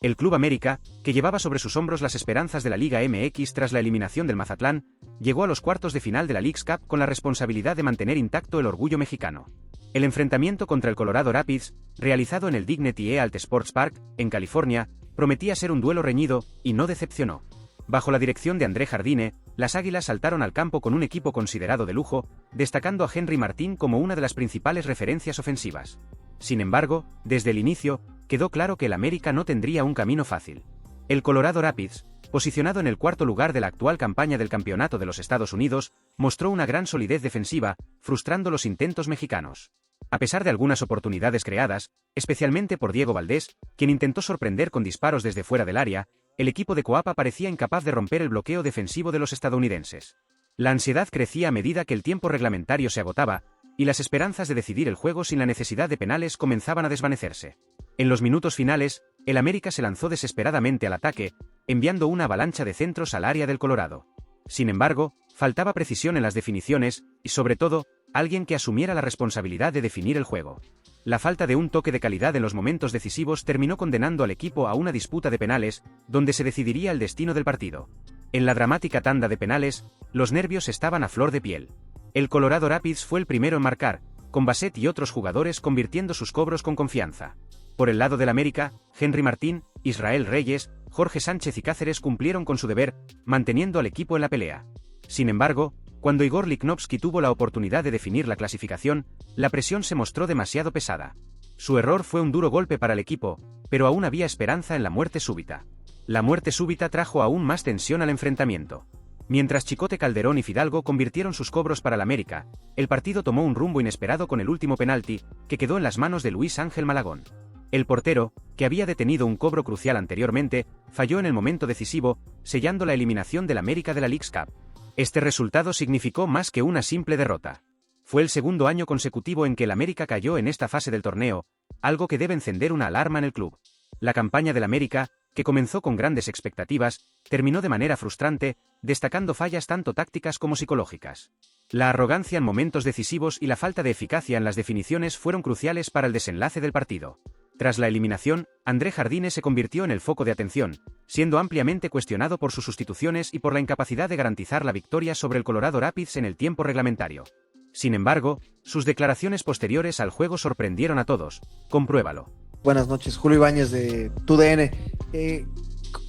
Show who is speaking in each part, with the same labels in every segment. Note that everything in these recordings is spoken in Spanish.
Speaker 1: El Club América, que llevaba sobre sus hombros las esperanzas de la Liga MX tras la eliminación del Mazatlán, llegó a los cuartos de final de la Leagues Cup con la responsabilidad de mantener intacto el orgullo mexicano. El enfrentamiento contra el Colorado Rapids, realizado en el Dignity Health Sports Park, en California, prometía ser un duelo reñido, y no decepcionó. Bajo la dirección de André Jardine, las Águilas saltaron al campo con un equipo considerado de lujo, destacando a Henry Martín como una de las principales referencias ofensivas. Sin embargo, desde el inicio, quedó claro que el América no tendría un camino fácil. El Colorado Rapids, posicionado en el cuarto lugar de la actual campaña del Campeonato de los Estados Unidos, mostró una gran solidez defensiva, frustrando los intentos mexicanos. A pesar de algunas oportunidades creadas, especialmente por Diego Valdés, quien intentó sorprender con disparos desde fuera del área, el equipo de Coapa parecía incapaz de romper el bloqueo defensivo de los estadounidenses. La ansiedad crecía a medida que el tiempo reglamentario se agotaba, y las esperanzas de decidir el juego sin la necesidad de penales comenzaban a desvanecerse. En los minutos finales, el América se lanzó desesperadamente al ataque, enviando una avalancha de centros al área del Colorado. Sin embargo, faltaba precisión en las definiciones, y sobre todo, alguien que asumiera la responsabilidad de definir el juego. La falta de un toque de calidad en los momentos decisivos terminó condenando al equipo a una disputa de penales, donde se decidiría el destino del partido. En la dramática tanda de penales, los nervios estaban a flor de piel. El Colorado Rapids fue el primero en marcar, con Bassett y otros jugadores convirtiendo sus cobros con confianza. Por el lado del América, Henry Martín, Israel Reyes, Jorge Sánchez y Cáceres cumplieron con su deber, manteniendo al equipo en la pelea. Sin embargo, cuando Igor Lichnowsky tuvo la oportunidad de definir la clasificación, la presión se mostró demasiado pesada. Su error fue un duro golpe para el equipo, pero aún había esperanza en la muerte súbita. La muerte súbita trajo aún más tensión al enfrentamiento. Mientras Chicote Calderón y Fidalgo convirtieron sus cobros para el América, el partido tomó un rumbo inesperado con el último penalti, que quedó en las manos de Luis Ángel Malagón. El portero, que había detenido un cobro crucial anteriormente, falló en el momento decisivo, sellando la eliminación del América de la Leagues Cup. Este resultado significó más que una simple derrota. Fue el segundo año consecutivo en que el América cayó en esta fase del torneo, algo que debe encender una alarma en el club. La campaña del América, que comenzó con grandes expectativas, terminó de manera frustrante, destacando fallas tanto tácticas como psicológicas. La arrogancia en momentos decisivos y la falta de eficacia en las definiciones fueron cruciales para el desenlace del partido. Tras la eliminación, André Jardine se convirtió en el foco de atención, siendo ampliamente cuestionado por sus sustituciones y por la incapacidad de garantizar la victoria sobre el Colorado Rapids en el tiempo reglamentario. Sin embargo, sus declaraciones posteriores al juego sorprendieron a todos. Compruébalo.
Speaker 2: Buenas noches, Julio Ibáñez de TUDN.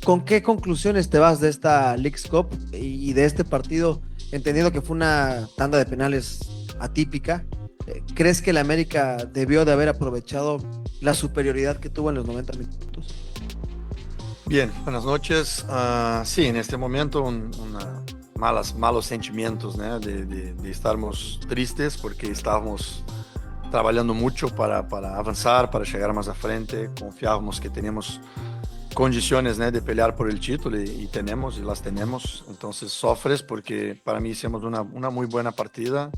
Speaker 2: ¿Con qué conclusiones te vas de esta Leagues Cup y de este partido, entendiendo que fue una tanda de penales atípica? ¿Crees que el América debió de haber aprovechado la superioridad que tuvo en los 90 minutos?
Speaker 3: Bien, buenas noches. Sí, en este momento malos sentimientos, ¿no? de estarmos tristes porque estábamos trabajando mucho para avanzar, para llegar más a frente. Confiábamos que teníamos condiciones, ¿no? de pelear por el título y las tenemos. Entonces sofres porque para mí hicimos una muy buena partida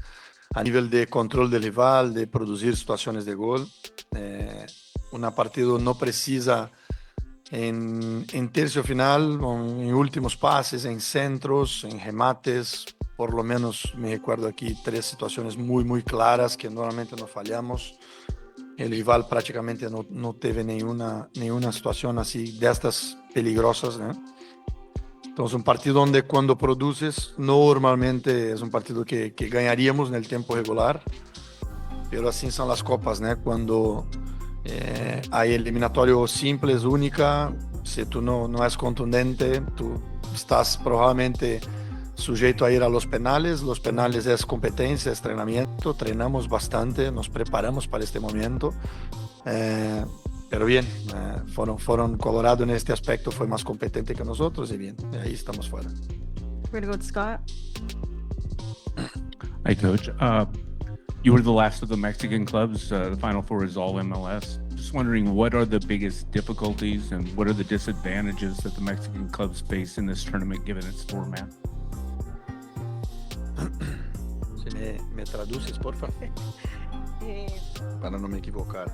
Speaker 3: a nivel de control del rival, de producir situaciones de gol. Una partida no precisa en tercio final, en últimos pases, en centros, en remates. Por lo menos me recuerdo aquí 3 situaciones muy claras que normalmente no fallamos. El rival prácticamente no tuvo ninguna situación así de estas peligrosas, ¿no? Entonces un partido donde cuando produces normalmente es un partido que ganaríamos en el tiempo regular, pero así son las copas, ¿no? Cuando hay eliminatorio simple, es única, si tú no es contundente, tú estás probablemente sujeto a ir a los penales es competencia, es entrenamiento, entrenamos bastante, nos preparamos para este momento, pero bien, fueron Colorado en este aspecto fue más competente que nosotros y bien, ahí estamos fuera.
Speaker 4: We're gonna go to Scott.
Speaker 5: Hi, Coach. You were the last of the Mexican clubs. The Final Four is all MLS. Just wondering, what are the biggest difficulties and what are the disadvantages that the Mexican clubs face in this tournament, given its format?
Speaker 3: ¿Me traduces, por favor? Para no me equivocar.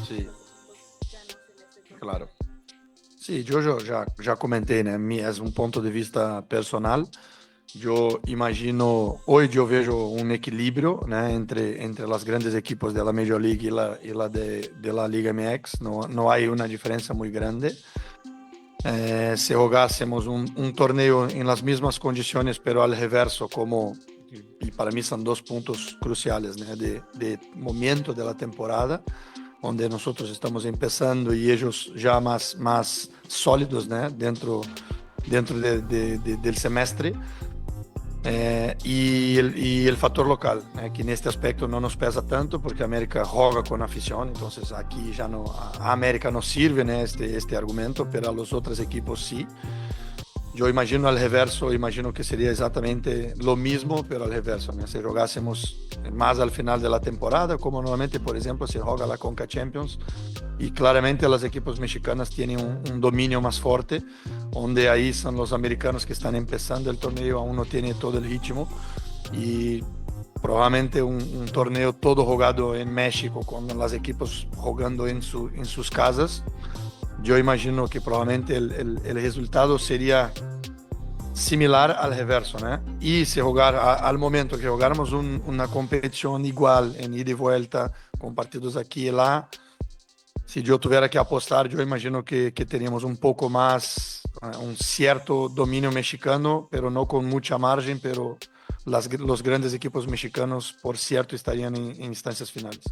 Speaker 3: Sí, claro. Sí, yo ya comenté, ¿no? Es un punto de vista personal. yo imagino, hoy yo veo un equilibrio, né, entre los grandes equipos de la Major League y la de la Liga MX. No hay una diferencia muy grande. Si jugásemos un torneo en las mismas condiciones, pero al reverso, y para mí son dos puntos cruciales, né, de momento de la temporada, donde nosotros estamos empezando y ellos ya más sólidos, né, dentro del semestre. Y el factor local, que en este aspecto no nos pesa tanto porque América juega con afición, entonces aquí ya no, a América no sirve, ¿no? este argumento, pero a los otros equipos sí. Yo imagino al reverso, imagino que sería exactamente lo mismo, pero al reverso, ¿no? Si jugásemos más al final de la temporada, como normalmente, por ejemplo, se juega la Conca Champions, y claramente los equipos mexicanos tienen un dominio más fuerte, donde ahí son los americanos que están empezando el torneo, aún no tiene todo el ritmo, y probablemente un torneo todo jugado en México, con los equipos jugando en sus casas. Yo imagino que probablemente el resultado sería similar al reverso, ¿no? Y si al momento que jugáramos una competición igual en ida y vuelta, con partidos aquí y allá, si yo tuviera que apostar, yo imagino que teníamos un poco más, un cierto dominio mexicano, pero no con mucha margen, pero los grandes equipos mexicanos, por cierto, estarían en instancias finales.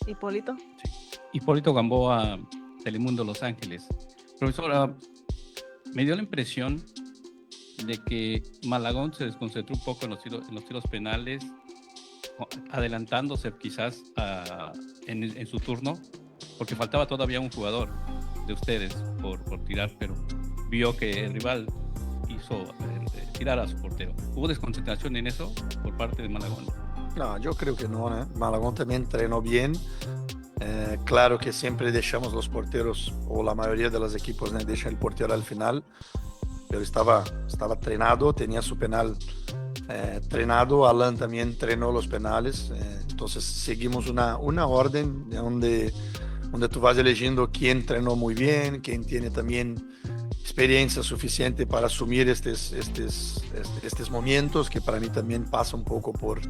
Speaker 4: Hipólito.
Speaker 6: Hipólito Gamboa, Telemundo Los Ángeles. Profesora, me dio la impresión de que Malagón se desconcentró un poco en los tiros penales, adelantándose quizás en su turno, porque faltaba todavía un jugador de ustedes por tirar, pero vio que el rival hizo tirar a su portero. ¿Hubo desconcentración en eso por parte de Malagón?
Speaker 3: No, yo creo que no, ¿eh? Malagón también entrenó bien. Claro que siempre dejamos los porteros, o la mayoría de los equipos, ¿no?, dejan el portero al final, pero estaba entrenado, tenía su penal entrenado. Alan también entrenó los penales, entonces seguimos una orden donde tú vas eligiendo quién entrenó muy bien, quién tiene también experiencia suficiente para asumir estos momentos, que para mí también pasa un poco por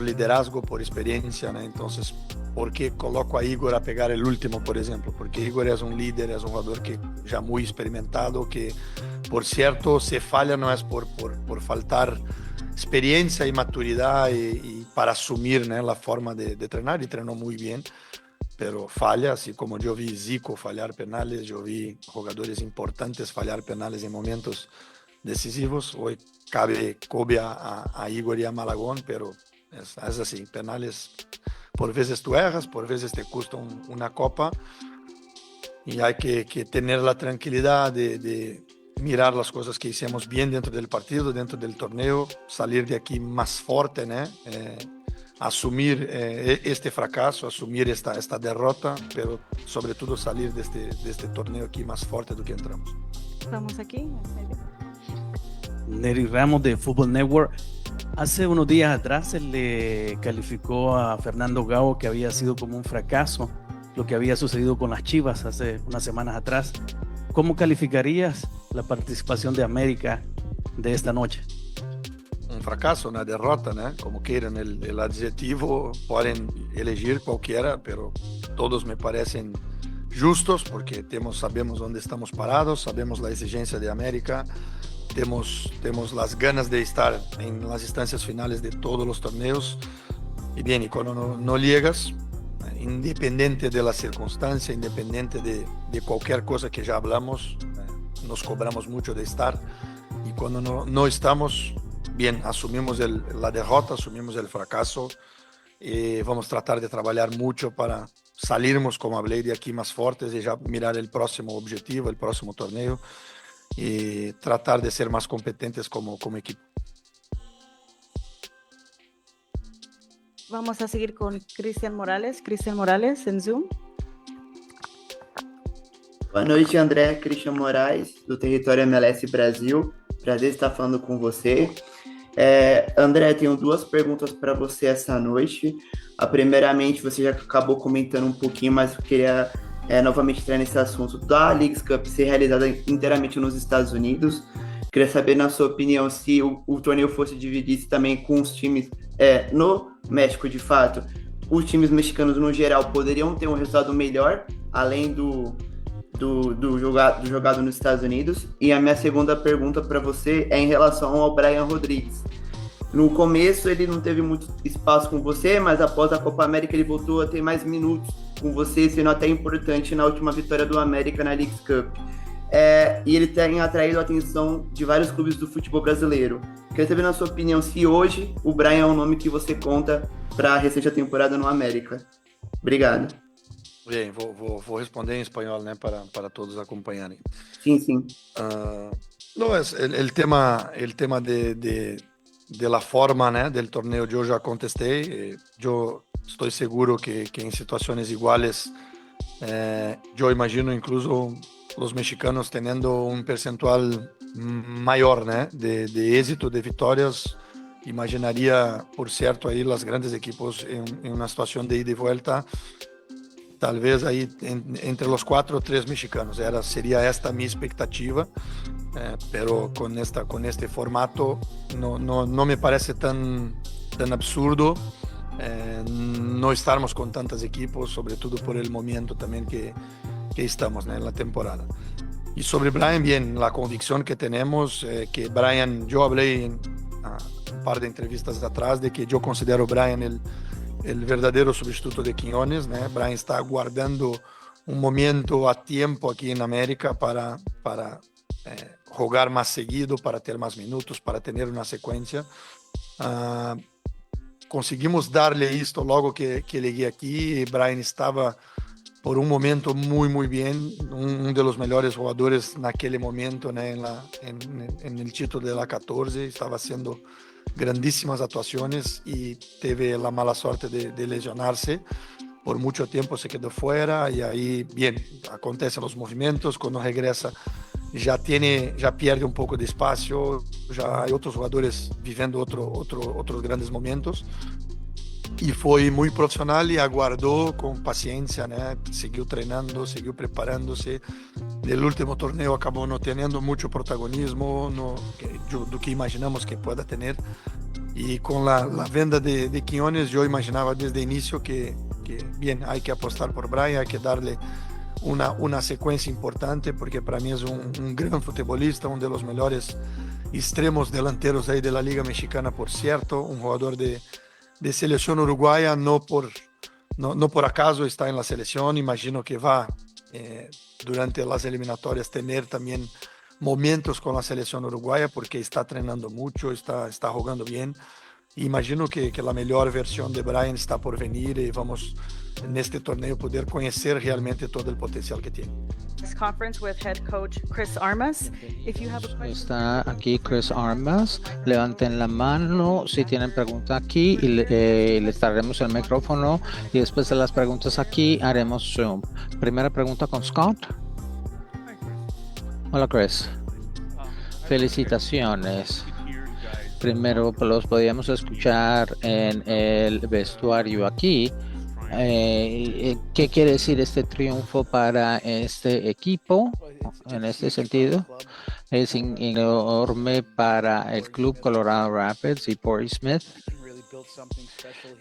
Speaker 3: liderazgo, por experiencia, ¿no? Entonces, ¿por qué coloco a Igor a pegar el último, por ejemplo? Porque Igor es un líder, es un jugador que ya muy experimentado, que, por cierto, se falla no es por faltar experiencia y maturidad y para asumir, ¿no?, la forma de entrenar, y entrenó muy bien, pero falla, así como yo vi Zico fallar penales, yo vi jugadores importantes fallar penales en momentos decisivos. Hoy cobe a Igor y a Malagón, pero es así, penales por veces tú erras, por veces te cuesta una copa, y hay que tener la tranquilidad de mirar las cosas que hicimos bien dentro del partido, dentro del torneo, salir de aquí más fuerte, ¿no? Asumir este fracaso, asumir esta derrota, pero sobre todo salir de este torneo aquí más fuerte do que entramos.
Speaker 4: Estamos aquí.
Speaker 7: Nery Ramos de Football Network. Hace unos días atrás se le calificó a Fernando Gago que había sido como un fracaso lo que había sucedido con las Chivas hace unas semanas atrás. ¿Cómo calificarías la participación de América de esta noche?
Speaker 3: Un fracaso, una derrota, ¿no? Como quieran el adjetivo, pueden elegir cualquiera, pero todos me parecen justos porque sabemos dónde estamos parados, sabemos la exigencia de América, tenemos las ganas de estar en las instancias finales de todos los torneos, y bien, y cuando no llegas, independiente de la circunstancia, independiente de cualquier cosa que ya hablamos, nos cobramos mucho de estar, y cuando no estamos bien, asumimos la derrota, asumimos el fracaso, y vamos a tratar de trabajar mucho para salirnos, como hablé, de aquí más fuertes y ya mirar el próximo objetivo, el próximo torneo, y tratar de ser más competentes como equipo.
Speaker 4: Vamos a seguir con Cristian Morales. Cristian Morales, en Zoom.
Speaker 8: Boa noite, André. Christian Moraes, do Território MLS Brasil. Prazer estar falando com você. André, tenho duas perguntas para você essa noite. Primeiramente, você já acabou comentando um pouquinho, mas eu queria novamente entrar nesse assunto da Leagues Cup ser realizada inteiramente nos Estados Unidos. Queria saber, na sua opinião, se o torneio fosse dividir também com os times no México, de fato, os times mexicanos, no geral, poderiam ter um resultado melhor, além do jogado nos Estados Unidos. E a minha segunda pergunta para você é em relação ao Brian Rodrigues. No começo ele não teve muito espaço com você, mas após a Copa América ele voltou a ter mais minutos com você, sendo até importante na última vitória do América na Leagues Cup. E ele tem atraído a atenção de vários clubes do futebol brasileiro. Queria saber, na sua opinião, se hoje o Brian é um nome que você conta para a recente temporada no América. Obrigado.
Speaker 3: Bem, vou responder em espanhol, né, para todos acompanharem.
Speaker 8: Sim.
Speaker 3: No, es el tema de la forma, ¿no?, del torneo. Yo ya contesté. Yo estoy seguro que en situaciones iguales, yo imagino incluso los mexicanos teniendo un percentual mayor, ¿no?, de éxito, de victorias. Imaginaría, por cierto, ahí los grandes equipos en una situación de ida y vuelta, tal vez ahí entre los 4 o 3 mexicanos. Sería esta mi expectativa. Pero con este formato no me parece tan absurdo no estarmos con tantos equipos, sobre todo por el momento también que estamos, ¿no?, en la temporada. Y sobre Brian, bien, la convicción que tenemos, que Brian, yo hablé en un par de entrevistas atrás de que yo considero Brian el verdadero sustituto de Quiñones, ¿no? Brian está guardando un momento a tiempo aquí en América para jugar más seguido, para tener más minutos, para tener una secuencia. Conseguimos darle esto luego que llegué aquí. Brian estaba por un momento muy bien, uno de los mejores jugadores en aquel momento, ¿no?, en el título de la 14, estaba haciendo grandísimas actuaciones y tuve la mala suerte de lesionarse. Por mucho tiempo se quedó fuera y ahí, bien, acontecen los movimientos. Cuando regresa ya pierde un poco de espacio, ya hay otros jugadores viviendo otros grandes momentos. Y fue muy profesional y aguardó con paciencia, ¿no?, siguió entrenando, siguió preparándose. El último torneo acabó no teniendo mucho protagonismo, lo que imaginamos que pueda tener. Y con la venda de Quiñones, yo imaginaba desde el inicio que bien, hay que apostar por Brian, hay que darle una secuencia importante, porque para mí es un gran futbolista, uno de los mejores extremos delanteros ahí de la Liga Mexicana, por cierto, un jugador de selección uruguaya, no por acaso está en la selección. Imagino que va durante las eliminatorias tener también momentos con la selección uruguaya, porque está entrenando mucho, está jugando bien. Imagino que la mejor versión de Brian está por venir y vamos en este torneo poder conocer realmente todo el potencial que tiene.
Speaker 4: Conference with head coach Chris Armas. If you have a question.
Speaker 9: Está aquí Chris Armas. Levanten la mano si tienen pregunta aquí y les daremos el micrófono, y después de las preguntas aquí haremos Zoom. Primera pregunta con Scott. Hola, Chris. Felicitaciones. Primero los podíamos escuchar en el vestuario aquí. ¿Qué quiere decir este triunfo para este equipo? En este sentido, es enorme para el club Colorado Rapids y Porty Smith,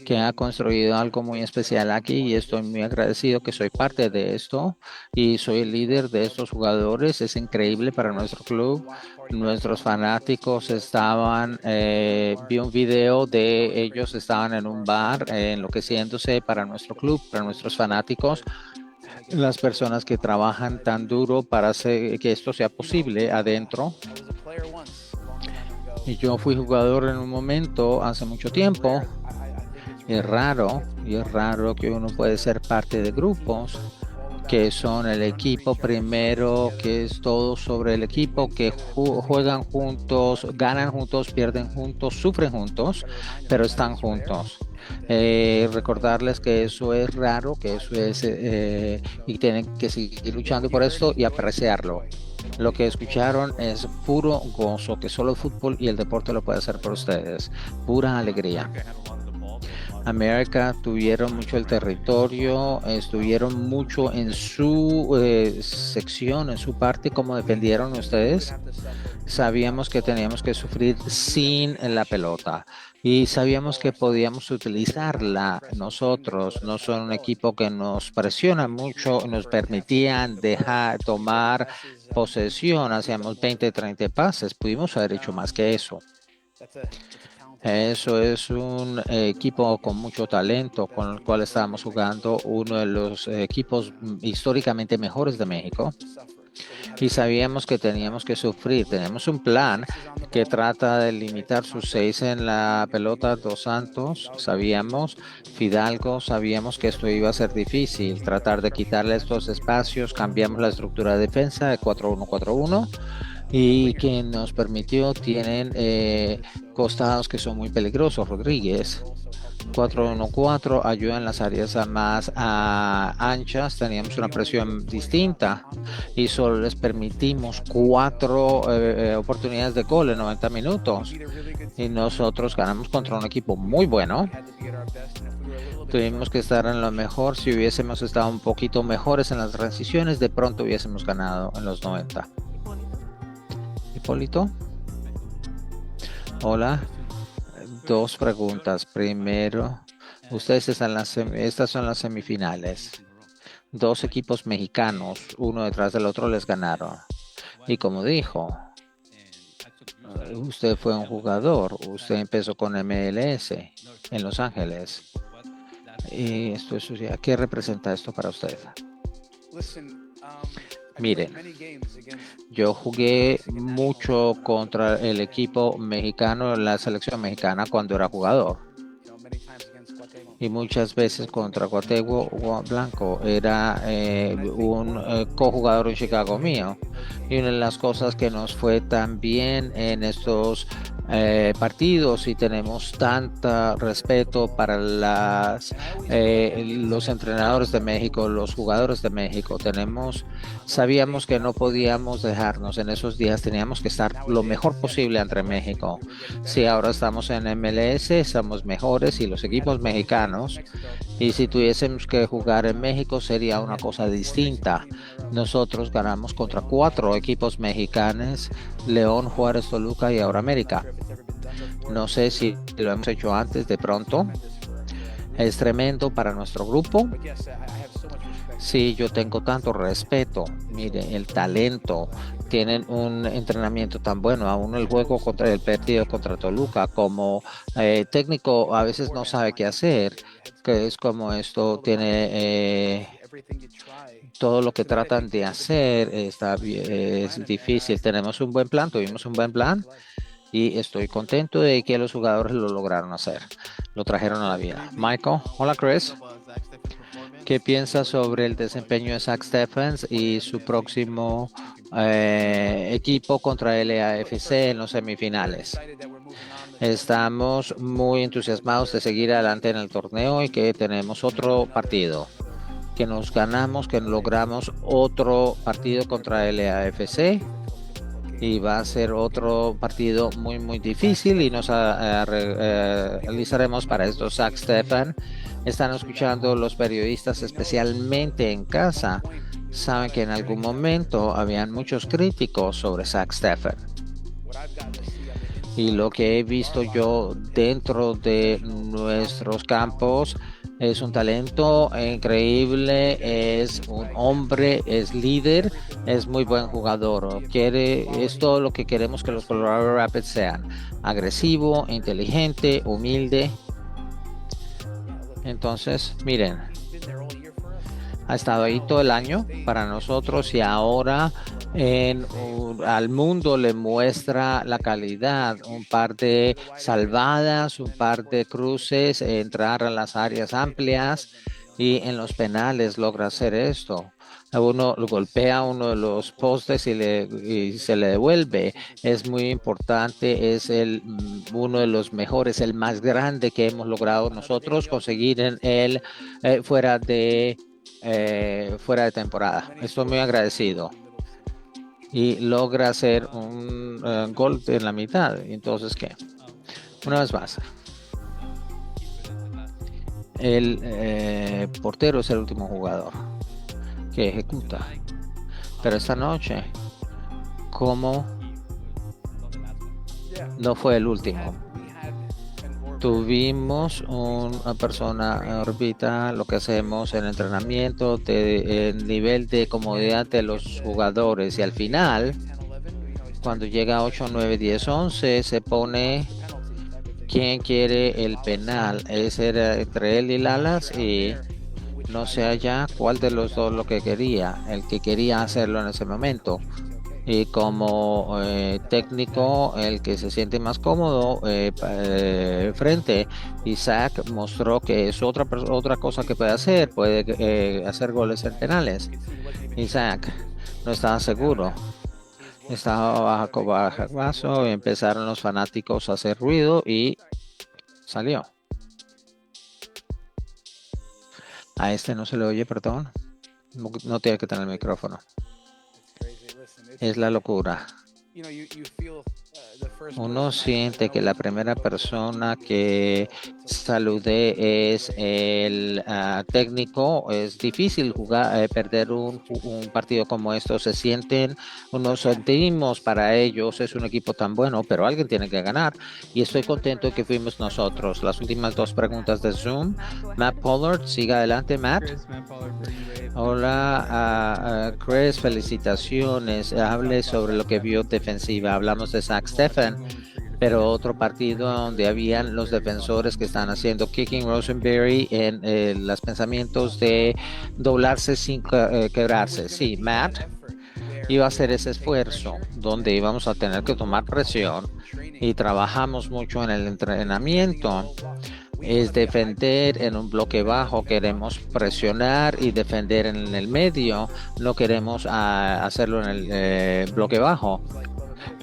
Speaker 9: que ha construido algo muy especial aquí, y estoy muy agradecido que soy parte de esto y soy el líder de estos jugadores. Es increíble para nuestro club. Nuestros fanáticos vi un video de ellos, estaban en un bar enloqueciéndose para nuestro club, para nuestros fanáticos, las personas que trabajan tan duro para hacer que esto sea posible adentro. Y yo fui jugador en un momento hace mucho tiempo. Es raro que uno puede ser parte de grupos que son el equipo primero, que es todo sobre el equipo, que juegan juntos, ganan juntos, pierden juntos, sufren juntos, pero están juntos. Recordarles que eso es raro, que eso es y tienen que seguir luchando por esto y apreciarlo. Lo que escucharon es puro gozo, que solo el fútbol y el deporte lo puede hacer por ustedes. Pura alegría. América tuvieron mucho el territorio, estuvieron mucho en su sección, en su parte, como defendieron ustedes. Sabíamos que teníamos que sufrir sin la pelota y sabíamos que podíamos utilizarla nosotros. No son un equipo que nos presiona mucho, nos permitían dejar tomar posesión, hacíamos 20, 30 pases, pudimos haber hecho más que eso. Eso es un equipo con mucho talento, con el cual estábamos jugando, uno de los equipos históricamente mejores de México. Y sabíamos que teníamos que sufrir. Tenemos un plan que trata de limitar sus 6 en la pelota. Dos Santos, sabíamos. Fidalgo, sabíamos que esto iba a ser difícil. Tratar de quitarle estos espacios. Cambiamos la estructura de defensa de 4-1-4-1. Y que nos permitió, tienen costados que son muy peligrosos. Rodríguez, 4-1-4, ayuda en las áreas más anchas. Teníamos una presión distinta y solo les permitimos 4 oportunidades de gol en 90 minutos. Y nosotros ganamos contra un equipo muy bueno. Tuvimos que estar en lo mejor. Si hubiésemos estado un poquito mejores en las transiciones, de pronto hubiésemos ganado en los 90. Hipólito. Hola. 2 preguntas. Primero, ustedes están estas son las semifinales. 2 equipos mexicanos, uno detrás del otro, les ganaron. Y como dijo, usted fue un jugador, usted empezó con MLS en Los Ángeles. Y esto es, ¿qué representa esto para usted? Miren, yo jugué mucho contra el equipo mexicano, la selección mexicana cuando era jugador. Y muchas veces contra Cuauhtémoc Blanco era un cojugador en Chicago mío. Y una de las cosas que nos fue tan bien en estos partidos y tenemos tanto respeto para los entrenadores de México, los jugadores de México, sabíamos que no podíamos dejarnos en esos días, teníamos que estar lo mejor posible entre México. Si ahora estamos en MLS, somos mejores y los equipos mexicanos, y si tuviésemos que jugar en México sería una cosa distinta. Nosotros ganamos contra 4 equipos mexicanos, León, Juárez, Toluca y ahora América. No sé si lo hemos hecho antes, de pronto. Es tremendo para nuestro grupo. Sí, yo tengo tanto respeto. Mire, el talento. Tienen un entrenamiento tan bueno. Aún el juego contra el partido contra Toluca, como técnico a veces no sabe qué hacer. Que es como esto tiene todo lo que tratan de hacer es difícil. Tenemos un buen plan, tuvimos un buen plan. Y estoy contento de que los jugadores lo lograron hacer. Lo trajeron a la vida. Michael, hola Chris. ¿Qué piensas sobre el desempeño de Zach Stephens y su próximo equipo contra LAFC en los semifinales? Estamos muy entusiasmados de seguir adelante en el torneo y que tenemos otro partido. Que nos ganamos, que logramos otro partido contra LAFC. Y va a ser otro partido muy, muy difícil y nos realizaremos para esto. Zach Stephens, están escuchando los periodistas, especialmente en casa. Saben que en algún momento habían muchos críticos sobre Zach Stephens. Y lo que he visto yo dentro de nuestros campos es un talento increíble, es un hombre, es líder, es muy buen jugador. Es todo lo que queremos que los Colorado Rapids sean. Agresivo, inteligente, humilde. Entonces, miren, ha estado ahí todo el año para nosotros y ahora al mundo le muestra la calidad, un par de salvadas, un par de cruces, entrar a las áreas amplias y en los penales logra hacer esto. Uno lo golpea uno de los postes y se le devuelve. Es muy importante, es uno de los mejores, el más grande que hemos logrado nosotros conseguir en él fuera de temporada. Estoy muy agradecido. Y logra hacer un gol en la mitad. Entonces, ¿qué? Una vez más. el portero es el último jugador que ejecuta. Pero esta noche, como no fue el último, tuvimos una persona orbita lo que hacemos en entrenamiento, el nivel de comodidad de los jugadores, y al final, cuando llega 8, 9, 10, 11, se pone quién quiere el penal. Ese era entre él y Lalas, y no sé ya cuál de los dos lo que quería, el que quería hacerlo en ese momento. Y como técnico, el que se siente más cómodo frente, Isaac mostró que es otra cosa que puede hacer, puede hacer goles en penales. Isaac no estaba seguro, estaba bajo vaso, y empezaron los fanáticos a hacer ruido y salió. A este no se le oye, perdón. No tiene que tener el micrófono. Es la locura. Uno siente que la primera persona que saludé es el técnico. Es difícil perder un partido como esto. Nos sentimos para ellos, es un equipo tan bueno, pero alguien tiene que ganar. Y estoy contento que fuimos nosotros. Las últimas dos preguntas de Zoom. Matt Pollard, siga adelante, Matt. Hola, Chris, felicitaciones. Hable sobre lo que vio defensiva. Hablamos de Zach Steffen, pero otro partido donde habían los defensores que están haciendo kicking Rosenberry en los pensamientos de doblarse sin quebrarse. Sí, Matt iba a hacer ese esfuerzo donde íbamos a tener que tomar presión, y trabajamos mucho en el entrenamiento. Es defender en un bloque bajo, queremos presionar y defender en el medio, no queremos hacerlo en el bloque bajo.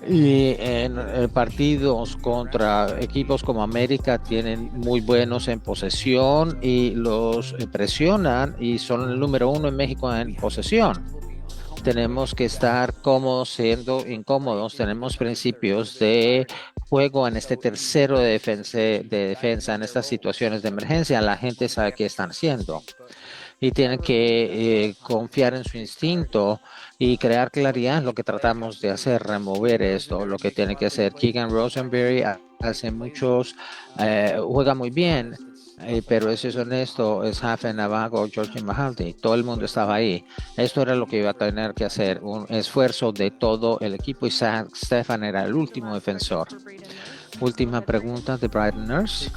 Speaker 9: Y en partidos contra equipos como América tienen muy buenos en posesión y los presionan, y son el número 1 en México en posesión. Tenemos que estar cómodos siendo incómodos. Tenemos principios de juego en este tercero de defensa en estas situaciones de emergencia. La gente sabe qué están haciendo y tienen que confiar en su instinto y crear claridad. Lo que tratamos de hacer, remover esto, lo que tiene que hacer. Keegan Rosenberry hace juega muy bien, pero eso es honesto, es Hafen, Navajo, George Mahaldi, todo el mundo estaba ahí. Esto era lo que iba a tener que hacer, un esfuerzo de todo el equipo, y Stefan era el último defensor. Última pregunta de Brighton Nurse.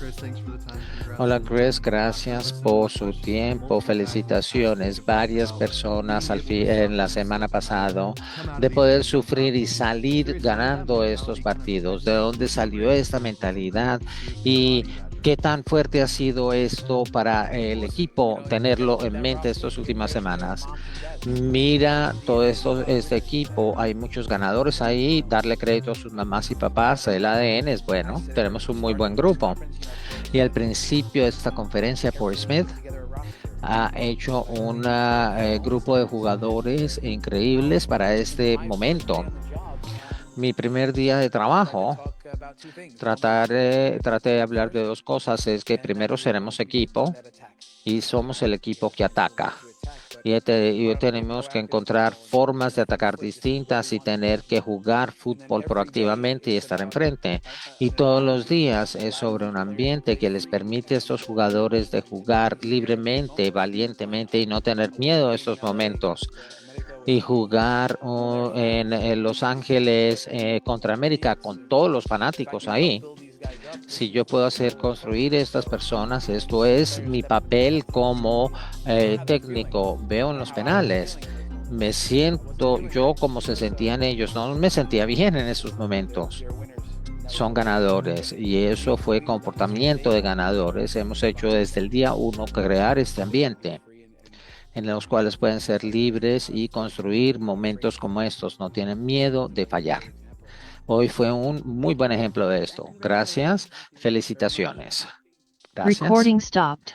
Speaker 9: Hola Chris, gracias por su tiempo, felicitaciones. Varias personas en la semana pasada de poder sufrir y salir ganando estos partidos. ¿De dónde salió esta mentalidad? Y ¿qué tan fuerte ha sido esto para el equipo tenerlo en mente estas últimas semanas? Mira, todo este equipo, hay muchos ganadores ahí, darle crédito a sus mamás y papás, el ADN es bueno, tenemos un muy buen grupo. Y al principio de esta conferencia, Paul Smith ha hecho un grupo de jugadores increíbles para este momento. Mi primer día de trabajo, traté de hablar de dos cosas. Es que primero seremos equipo y somos el equipo que ataca. Y tenemos que encontrar formas de atacar distintas y tener que jugar fútbol proactivamente y estar enfrente. Y todos los días es sobre un ambiente que les permite a estos jugadores de jugar libremente, valientemente y no tener miedo a estos momentos. Y jugar en Los Ángeles contra América con todos los fanáticos ahí. Si yo puedo construir estas personas, esto es mi papel como técnico. Veo en los penales, me siento yo como se sentían ellos. No me sentía bien en esos momentos. Son ganadores y eso fue comportamiento de ganadores. Hemos hecho desde el día 1 crear este ambiente en los cuales pueden ser libres y construir momentos como estos. No tienen miedo de fallar. Hoy fue un muy buen ejemplo de esto. Gracias. Felicitaciones. Gracias.
Speaker 10: Recording stopped.